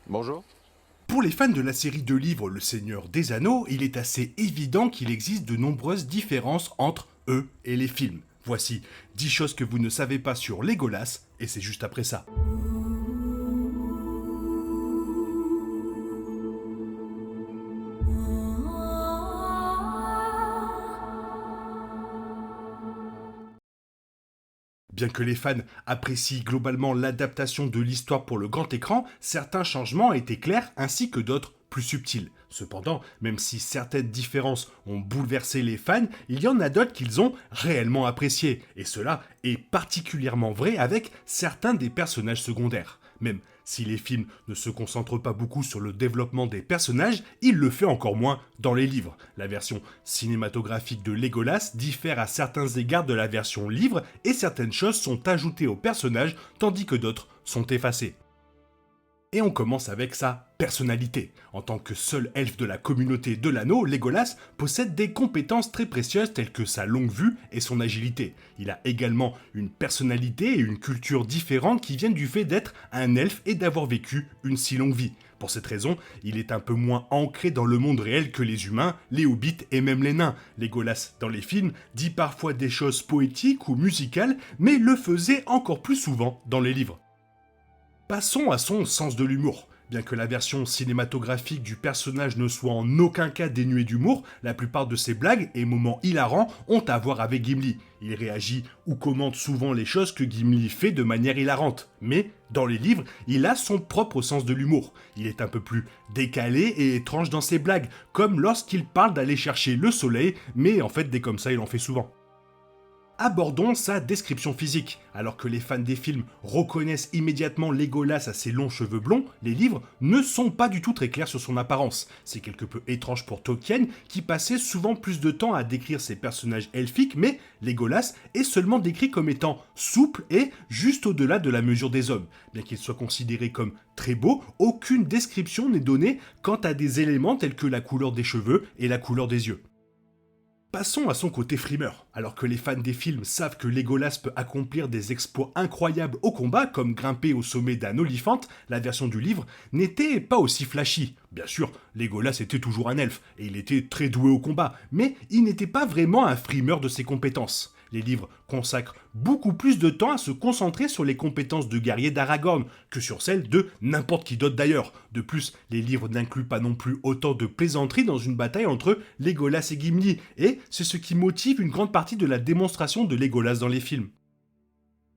Bonjour. Pour les fans de la série de livres Le Seigneur des Anneaux, il est assez évident qu'il existe de nombreuses différences entre eux et les films. Voici 10 choses que vous ne savez pas sur Legolas, et c'est juste après ça. Bien que les fans apprécient globalement l'adaptation de l'histoire pour le grand écran, certains changements étaient clairs ainsi que d'autres plus subtils. Cependant, même si certaines différences ont bouleversé les fans, il y en a d'autres qu'ils ont réellement appréciées, et cela est particulièrement vrai avec certains des personnages secondaires. Même si les films ne se concentrent pas beaucoup sur le développement des personnages, il le fait encore moins dans les livres. La version cinématographique de Legolas diffère à certains égards de la version livre et certaines choses sont ajoutées aux personnages tandis que d'autres sont effacées. Et on commence avec sa personnalité. En tant que seul elfe de la communauté de l'anneau, Legolas possède des compétences très précieuses telles que sa longue vue et son agilité. Il a également une personnalité et une culture différentes qui viennent du fait d'être un elfe et d'avoir vécu une si longue vie. Pour cette raison, il est un peu moins ancré dans le monde réel que les humains, les hobbits et même les nains. Legolas, dans les films, dit parfois des choses poétiques ou musicales, mais le faisait encore plus souvent dans les livres. Passons à son sens de l'humour. Bien que la version cinématographique du personnage ne soit en aucun cas dénuée d'humour, la plupart de ses blagues et moments hilarants ont à voir avec Gimli. Il réagit ou commente souvent les choses que Gimli fait de manière hilarante. Mais, dans les livres, il a son propre sens de l'humour. Il est un peu plus décalé et étrange dans ses blagues, comme lorsqu'il parle d'aller chercher le soleil, mais en fait, dès comme ça, il en fait souvent. Abordons sa description physique. Alors que les fans des films reconnaissent immédiatement Legolas à ses longs cheveux blonds, les livres ne sont pas du tout très clairs sur son apparence. C'est quelque peu étrange pour Tolkien, qui passait souvent plus de temps à décrire ses personnages elfiques, mais Legolas est seulement décrit comme étant souple et juste au-delà de la mesure des hommes. Bien qu'il soit considéré comme très beau, aucune description n'est donnée quant à des éléments tels que la couleur des cheveux et la couleur des yeux. Passons à son côté frimeur. Alors que les fans des films savent que Legolas peut accomplir des exploits incroyables au combat, comme grimper au sommet d'un olifante, la version du livre n'était pas aussi flashy. Bien sûr, Legolas était toujours un elfe, et il était très doué au combat, mais il n'était pas vraiment un frimeur de ses compétences. Les livres consacrent beaucoup plus de temps à se concentrer sur les compétences de guerrier d'Aragorn que sur celles de n'importe qui d'autre d'ailleurs. De plus, les livres n'incluent pas non plus autant de plaisanteries dans une bataille entre Legolas et Gimli, et c'est ce qui motive une grande partie de la démonstration de Legolas dans les films.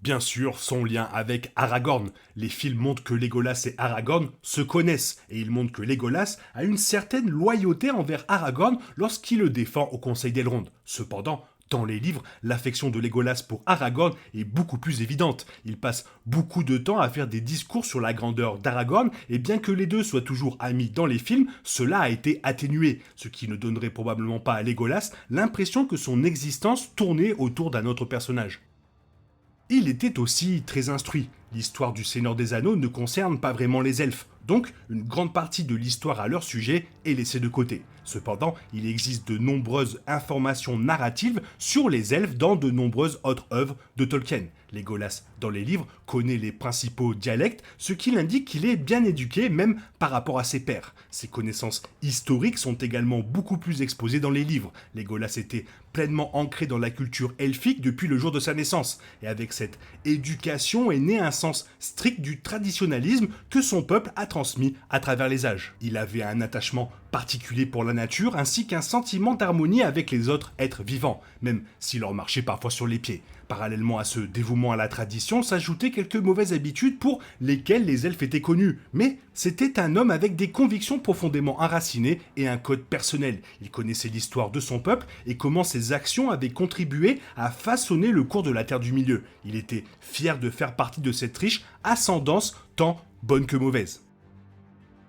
Bien sûr, son lien avec Aragorn. Les films montrent que Legolas et Aragorn se connaissent, et ils montrent que Legolas a une certaine loyauté envers Aragorn lorsqu'il le défend au Conseil d'Elrond. Cependant, dans les livres, l'affection de Legolas pour Aragorn est beaucoup plus évidente. Il passe beaucoup de temps à faire des discours sur la grandeur d'Aragorn, et bien que les deux soient toujours amis dans les films, cela a été atténué, ce qui ne donnerait probablement pas à Legolas l'impression que son existence tournait autour d'un autre personnage. Il était aussi très instruit. L'histoire du Seigneur des Anneaux ne concerne pas vraiment les elfes, donc une grande partie de l'histoire à leur sujet est laissée de côté. Cependant, il existe de nombreuses informations narratives sur les elfes dans de nombreuses autres œuvres de Tolkien. Legolas, dans les livres, connaît les principaux dialectes, ce qui indique qu'il est bien éduqué même par rapport à ses pairs. Ses connaissances historiques sont également beaucoup plus exposées dans les livres. Legolas était pleinement ancré dans la culture elfique depuis le jour de sa naissance, et avec cette éducation est né un sens strict du traditionnalisme que son peuple a transmis à travers les âges. Il avait un attachement particulier pour la nature ainsi qu'un sentiment d'harmonie avec les autres êtres vivants, même s'il leur marchait parfois sur les pieds. Parallèlement à ce dévouement à la tradition, s'ajoutaient quelques mauvaises habitudes pour lesquelles les elfes étaient connus. Mais c'était un homme avec des convictions profondément enracinées et un code personnel. Il connaissait l'histoire de son peuple et comment ses actions avaient contribué à façonner le cours de la Terre du Milieu. Il était fier de faire partie de cette riche ascendance tant bonne que mauvaise.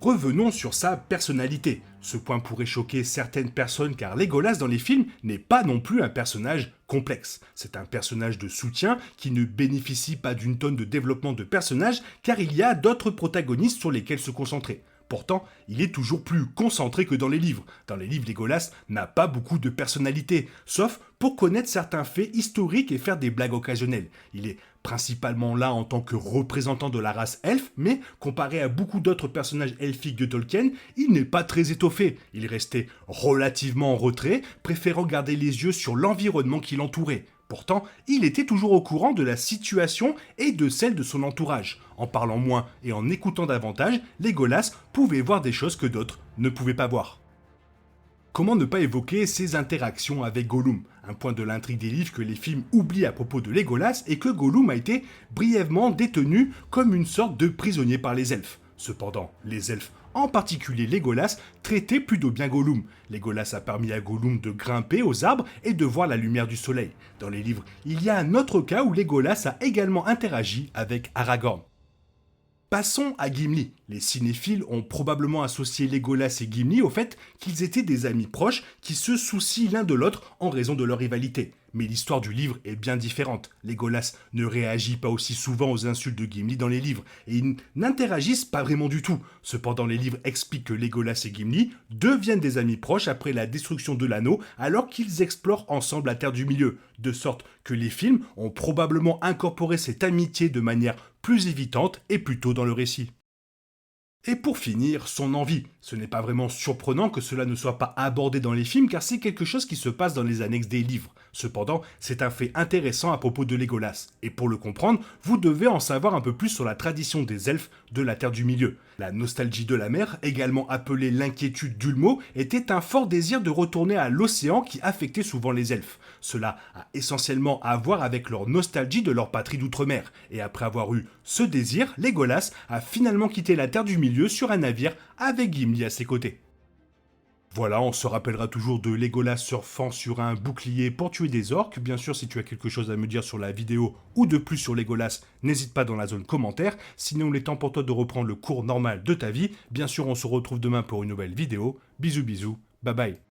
Revenons sur sa personnalité. Ce point pourrait choquer certaines personnes car Legolas dans les films n'est pas non plus un personnage complexe. C'est un personnage de soutien qui ne bénéficie pas d'une tonne de développement de personnage car il y a d'autres protagonistes sur lesquels se concentrer. Pourtant, il est toujours plus concentré que dans les livres. Dans les livres, Legolas n'a pas beaucoup de personnalité, sauf pour connaître certains faits historiques et faire des blagues occasionnelles. Il est principalement là en tant que représentant de la race elfe, mais comparé à beaucoup d'autres personnages elfiques de Tolkien, il n'est pas très étoffé. Il restait relativement en retrait, préférant garder les yeux sur l'environnement qui l'entourait. Pourtant, il était toujours au courant de la situation et de celle de son entourage. En parlant moins et en écoutant davantage, Legolas pouvait voir des choses que d'autres ne pouvaient pas voir. Comment ne pas évoquer ses interactions avec Gollum? Un point de l'intrigue des livres que les films oublient à propos de Legolas est que Gollum a été brièvement détenu comme une sorte de prisonnier par les elfes. Cependant, les elfes, en particulier Legolas, traitaient plutôt bien Gollum. Legolas a permis à Gollum de grimper aux arbres et de voir la lumière du soleil. Dans les livres, il y a un autre cas où Legolas a également interagi avec Aragorn. Passons à Gimli. Les cinéphiles ont probablement associé Legolas et Gimli au fait qu'ils étaient des amis proches qui se soucient l'un de l'autre en raison de leur rivalité. Mais l'histoire du livre est bien différente. Legolas ne réagit pas aussi souvent aux insultes de Gimli dans les livres, et ils n'interagissent pas vraiment du tout. Cependant, les livres expliquent que Legolas et Gimli deviennent des amis proches après la destruction de l'anneau, alors qu'ils explorent ensemble la Terre du Milieu, de sorte que les films ont probablement incorporé cette amitié de manière plus évidente et plus tôt dans le récit. Et pour finir, son envie. Ce n'est pas vraiment surprenant que cela ne soit pas abordé dans les films car c'est quelque chose qui se passe dans les annexes des livres. Cependant, c'est un fait intéressant à propos de Legolas. Et pour le comprendre, vous devez en savoir un peu plus sur la tradition des elfes de la Terre du Milieu. La nostalgie de la mer, également appelée l'inquiétude d'Ulmo, était un fort désir de retourner à l'océan qui affectait souvent les elfes. Cela a essentiellement à voir avec leur nostalgie de leur patrie d'outre-mer. Et après avoir eu ce désir, Legolas a finalement quitté la Terre du Milieu sur un navire avec Gimli à ses côtés. Voilà, on se rappellera toujours de Legolas surfant sur un bouclier pour tuer des orques. Bien sûr, si tu as quelque chose à me dire sur la vidéo ou de plus sur Legolas, n'hésite pas dans la zone commentaire. Sinon, il est temps pour toi de reprendre le cours normal de ta vie. Bien sûr, on se retrouve demain pour une nouvelle vidéo. Bisous bisous, bye bye.